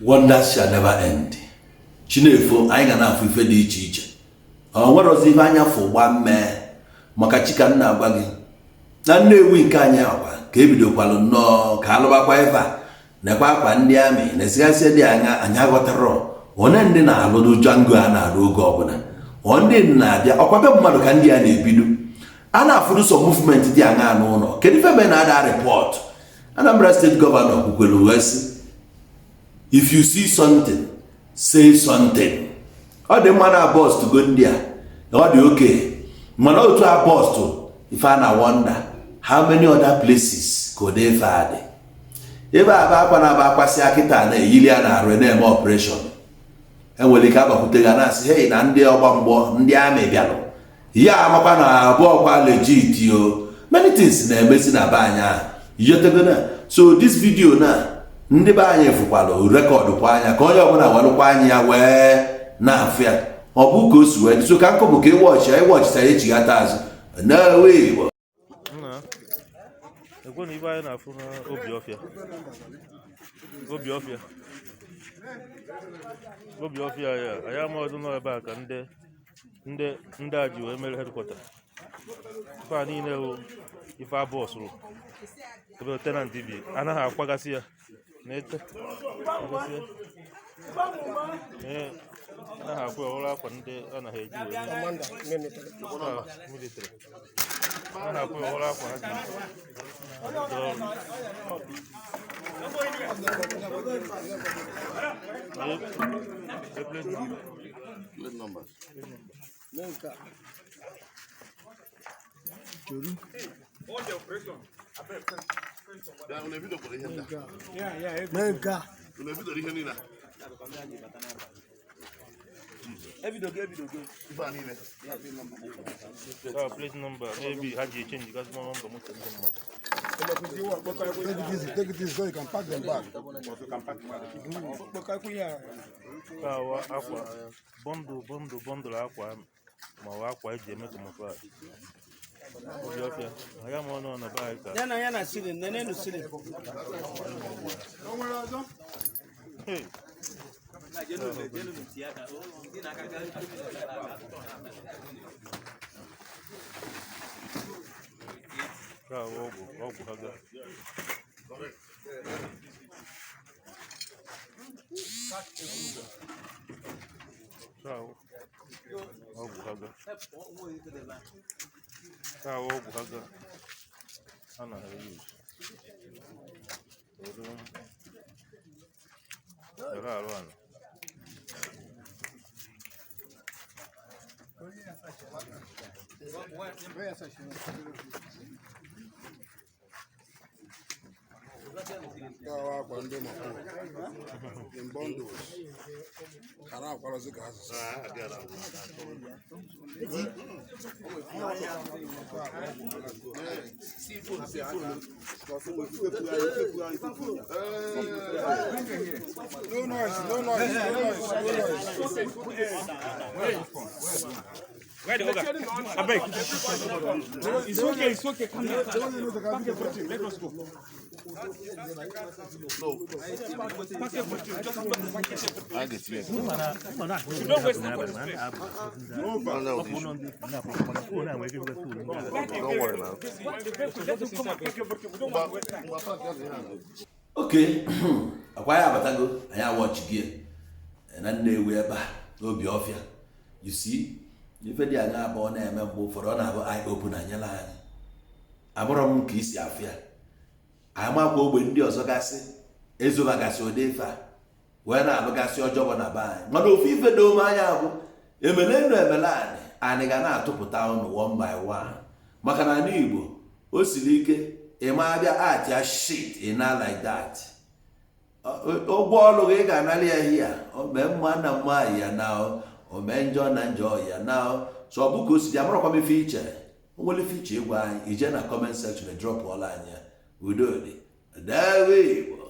Wonders shall never end. Chinefo anyị ga na-afụ ife dị iche iche. Nwere ozi ife anya fụ gba mmee maka chika nna agwa gị na Nnewi nke anyị akwa ka ebidokwalụ nnọọ ka alụbakwa ife a nekwa akwa ndị amị na esigasị dị anya anya ghọtara one ndị na-alụ jango a na-alụ oge ọbụla ndị na-abịa ọkwabe mmadụ ka ndị a na-ebido a na-afụrụ so movement dị anya n'ụlọ kedu ife mee na-ada report Anambra State Governor kwukwere uwe sị if you see something say something. Ọ dị mma na boss to go ndị a ọ dị okay mana otu a boss to if I na wonder how many other places could they find ebe akwa na akwasị akịta na eyili a na-arụ na-eme operation enwere ike agbakwute ga na-asị hey na ndị ọgba mgbọ ndị amị bịalụ ya amakwa na abụọ kwa legit o many things na-emezi na be anyị ijetegona so this video na ndị be anyị fụkwalụ rekọdụ kwa anya ka onye ọbụla welụkwa anya ya wee na-afụ ya ọ bụ ka o si wee so ka nkụ bụ ka ịwọchịta echighata azụ na-ewe Igbo ekwe na ibe anyị na-afụ na Obiọfịa ya anyị amaọdụ nọ ebe a ka ndị a ji wee mere hedkwata ife a niile hụ ife abọọsụ ebe tenant bi anaghị akwagasị ya na-ete anaghị akwa ọhụrụ akwa ndị anaghị eji military anaghị akwa ọhụrụ akwa ha ji plate number maybe how do you change because no number Take it easy so you can pack them back. You can pack aqua bundle aqua ma aqua eji eme camouflage Obiọfịa I am on a bike yana sitting nenu sitting hey ọgwụ ha ga a na-eyi arụ anụ in bundles. No noise. Where the Oga? I beg. It's okay. Come here. Let us go. No. I get you. Don't waste time. Don't worry now. Okay. Akwa ya abatago anya watch gear na Nnewi ebe a Obiọfịa. You see? Ife dị anya abụọ na-eme mgbe ụfọdụ ọ na-abụ eye open anyela anyị abụrọ m ka isi afịa anyị makwa ogbe ndị ọzọ gasị ezobagasị ụdị ife a wee na-alụgasị ọjọọ na be anyị mana ofu ife dome anya bụ emelenu anyị ga na-atụpụta ụnụ one by one maka na ndị Igbo o siri ike ịma abịa atịa shit ịna like that ụgwọ ọrụ gị ga-analị ya hia mee mma na mma ya na ome njọ na njọ ya na so ọ bụ ka o si amụrụkwa m ife iche onwere ife iche ịgwa anyị ije na comment section drop ọla anya udo dị Nnewi Igbo